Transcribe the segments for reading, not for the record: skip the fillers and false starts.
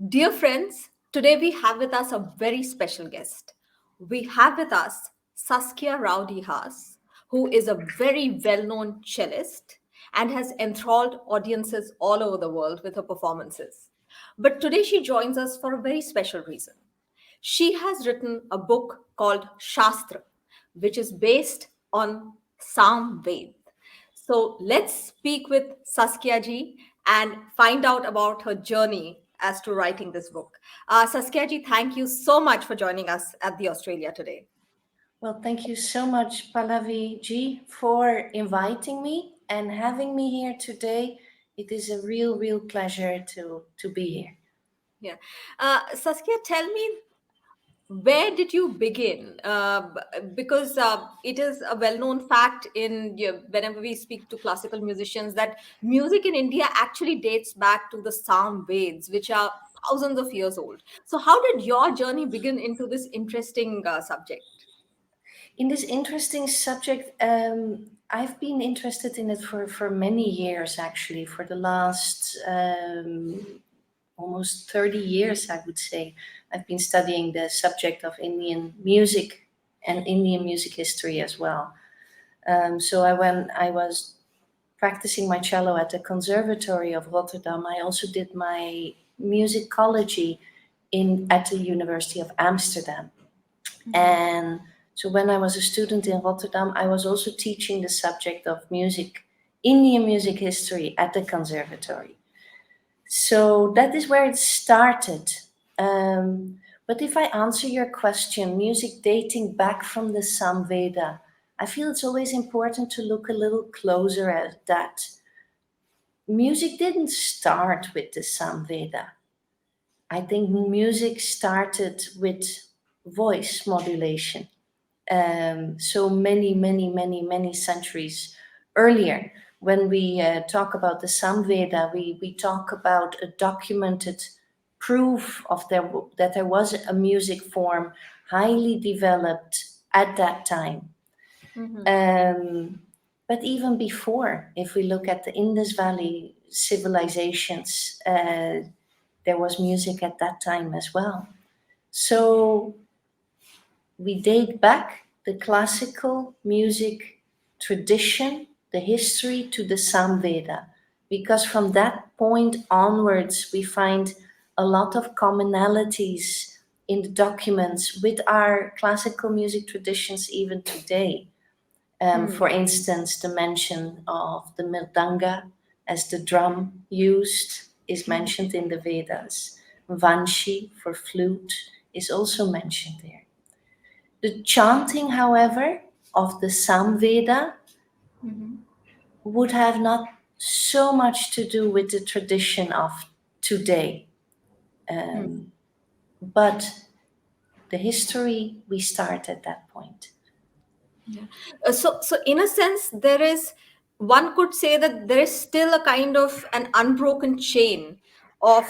Dear friends, today we have with us a very special guest. We have with us Saskia Rao-de Hass, who is a very well known cellist and has enthralled audiences all over the world with her performances. But today she joins us for a very special reason. She has written a book called Shastra, which is based on Samved. So let's speak with Saskia ji and find out about her journey as to writing this book. Saskia ji, thank you so much for joining us at the Australia today. Well, thank you so much, Pallavi ji, for inviting me and having me here today. It is a real pleasure to be here. Yeah. Saskia, tell me, where did you begin? Because it is a well-known fact whenever we speak to classical musicians that music in India actually dates back to the Psalm Veds, which are thousands of years old. So, how did your journey begin into this interesting subject? In this interesting subject, I've been interested in it for many years, actually, for the last almost 30 years, I would say. I've been studying the subject of Indian music and Indian music history as well. When I was practicing my cello at the Conservatory of Rotterdam, I also did my musicology in at the University of Amsterdam. And so when I was a student in Rotterdam, I was also teaching the subject of music, Indian music history at the conservatory. So that is where it started. But if I answer your question, music dating back from the Samveda, I feel it's always important to look a little closer at that. Music didn't start with the Samveda. I think music started with voice modulation. So many centuries earlier. When we talk about the Samveda, we talk about a documented proof of that there was a music form highly developed at that time. Mhm. But even before, if we look at the Indus Valley civilizations, there was music at that time as well. So we date back the classical music tradition, the history to the Samveda, because from that point onwards, we find a lot of commonalities in the documents with our classical music traditions even today. For instance, the mention of the mridanga as the drum used is mentioned in the Vedas. Vanshi for flute is also mentioned there. The chanting, however, of the Samveda Mhm. would have not so much to do with the tradition of today, but the history we start at that point. Yeah. So in a sense, one could say that there is still a kind of an unbroken chain of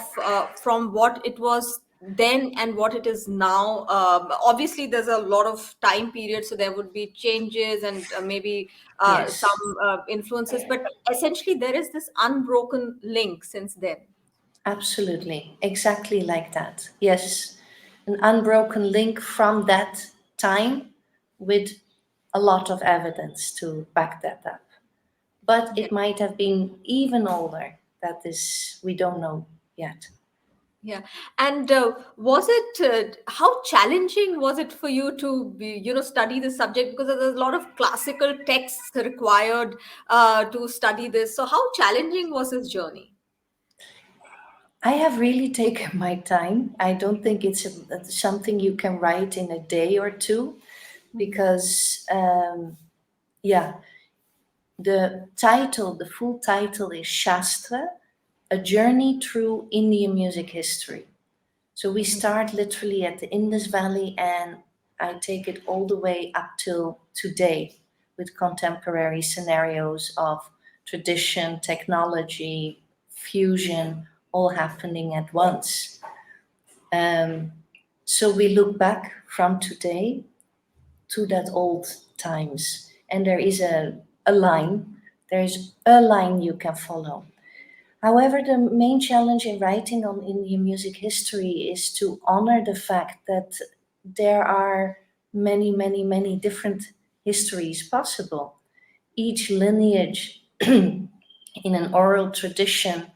from what it was then and what it is now. Obviously, there's a lot of time period, so there would be changes and maybe Yes, some influences, but essentially, there is this unbroken link since then. absolutely. Exactly like that. Yes, an unbroken link from that time with a lot of evidence to back that up. But Yeah. it might have been even older. That is, we don't know yet. Yeah, and was it how challenging was it for you to study this subject, because there's a lot of classical texts required to study this. So how challenging was this journey? I have really taken my time. I don't think it's something you can write in a day or two because, yeah, the full title is Shastra, A Journey Through Indian Music History. So we start literally at the Indus Valley and I take it all the way up till today with contemporary scenarios of tradition, technology, fusion, all happening at once. Um, so we look back from today to that old times, and there is a line. There is a line you can follow. However, the main challenge in writing on Indian music history is to honor the fact that there are many, many, many different histories possible. Each lineage in an oral tradition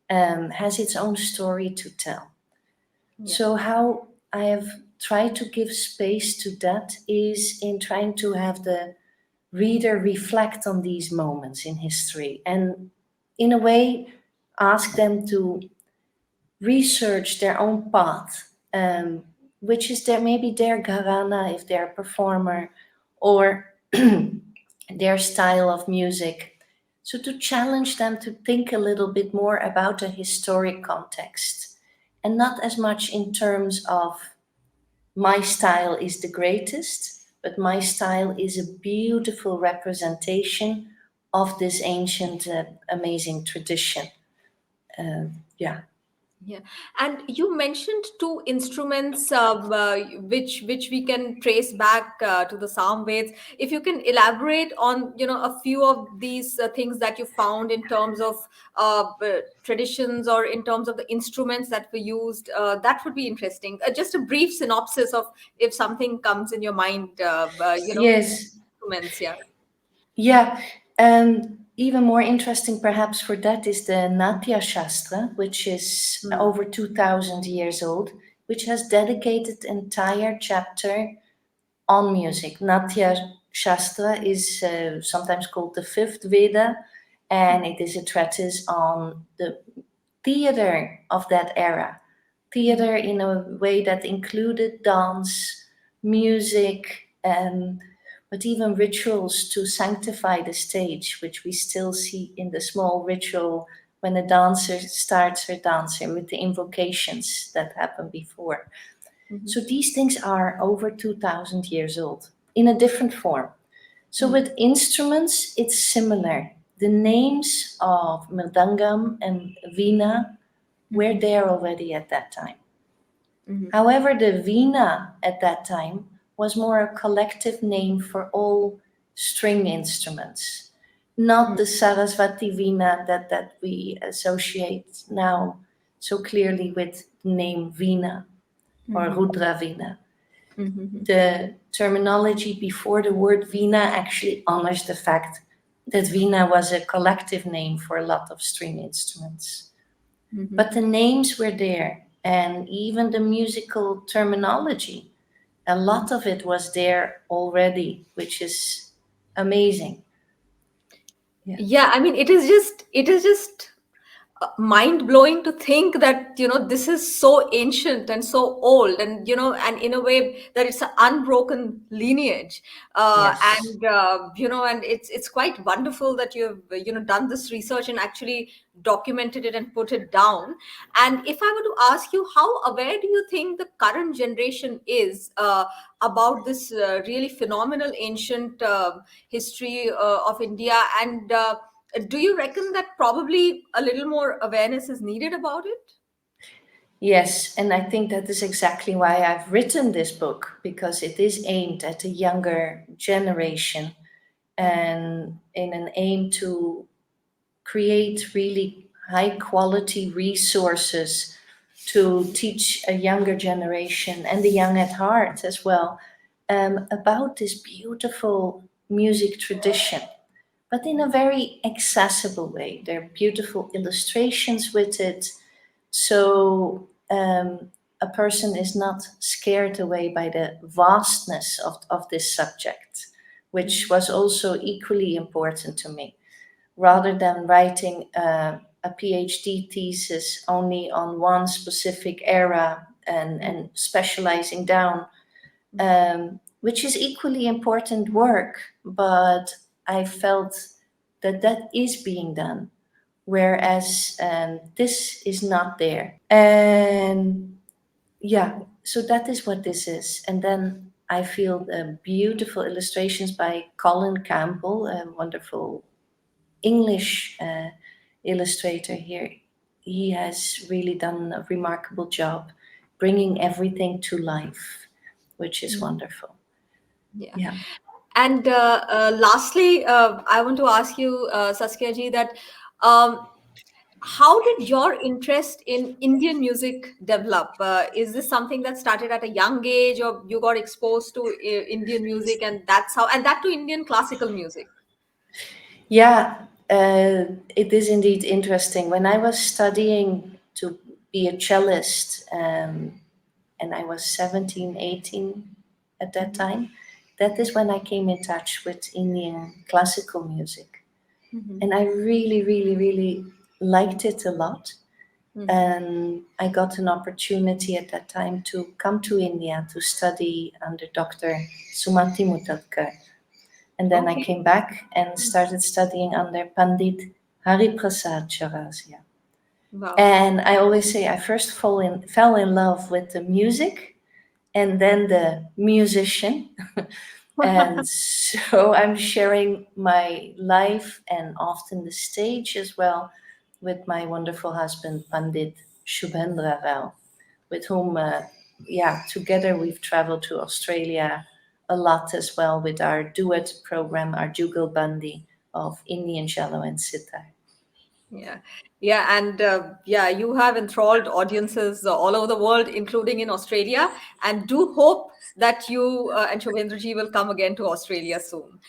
has its own story to tell. Yeah. So, how I have tried to give space to that is in trying to have the reader reflect on these moments in history and, in a way, ask them to research their own path, which is their maybe their gharana if they're a performer, or their style of music. So to challenge them to think a little bit more about a historic context, and not as much in terms of my style is the greatest, but my style is a beautiful representation of this ancient, amazing tradition. Yeah. Yeah, and you mentioned two instruments, which we can trace back to the Samveds. If you can elaborate on, a few of these things that you found in terms of traditions or in terms of the instruments that were used, that would be interesting. Just a brief synopsis of if something comes in your mind, Yes. instruments. Yeah. Yeah, and even more interesting perhaps for that is the Natya Shastra, which is Mm. over 2000 years old, which has dedicated entire chapter on music. Natya Shastra is sometimes called the fifth Veda, and it is a treatise on the theater of that era. Theater in a way that included dance, music, but even rituals to sanctify the stage, which we still see in the small ritual when a dancer starts her dancing with the invocations that happened before. Mhm. So these things are over 2000 years old in a different form. So Mm. with instruments, it's similar. The names of mridangam and veena were Mhm. there already at that time. Mhm. However, the veena at that time was more a collective name for all string instruments, not Mm. the Sarasvati veena that we associate now so clearly with the name veena or Mhm. Rudra veena. Mhm. The terminology before the word veena actually honors the fact that veena was a collective name for a lot of string instruments. But Mhm. the names were there, and even the musical terminology, a lot of it was there already, which is amazing. Yeah. Yeah, I mean, it is just mind blowing to think that this is so ancient and so old, and and in a way that it's an unbroken lineage, Yes. and it's quite wonderful that you've done this research and actually documented it and put it down. And if I were to ask you, how aware do you think the current generation is about this really phenomenal ancient history of India, and do you reckon that probably a little more awareness is needed about it? Yes, and I think that is exactly why I've written this book, because it is aimed at a younger generation Mhm. and in an aim to create really high quality resources to teach a younger generation and the young at heart as well, about this beautiful music tradition, but in a very accessible way. There are beautiful illustrations with it, so a person is not scared away by the vastness of this subject, which Mhm. was also equally important to me. Rather than writing a PhD thesis only on one specific era Mhm. and specializing down, Mhm. which is equally important work, but I felt that that is being done, whereas this is not there. And yeah, so that is what this is. And then I feel beautiful illustrations by Colin Campbell, a wonderful English illustrator here. He has really done a remarkable job bringing everything to life, which is Mhm. wonderful. Yeah. Yeah. And lastly, I want to ask you, Saskia ji, that um, How did your interest in Indian music develop? Is this something that started at a young age, or you got exposed to Indian music, and that's how, and that to Indian classical music? Yeah, it is indeed interesting. When I was studying to be a cellist, and I was 17, 18 at that Mhm, time, that is when I came in touch with Indian classical music. mhm, And I really, really, really liked it a lot. mhm. And I got an opportunity at that time to come to India to study under Dr. Sumati Mutadkar. And then I Okay. came back and started studying under Pandit Hari Prasad Chaurasia. Wow. And I always say I first fell in love with the music and then the musician. And so I'm sharing my life and often the stage as well with my wonderful husband, Pandit Shubhendra Rao, with whom, yeah, together we've traveled to Australia a lot as well with our duet program, our Jugal Bandi of Indian cello and sitar. Yeah, yeah, and yeah, you have enthralled audiences all over the world, including in Australia, and do hope that you and Shubhendraji will come again to Australia soon.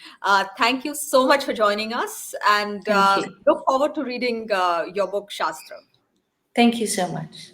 Thank you so much for joining us, and Thank you. look forward to reading your book, Shastra. Thank you so much.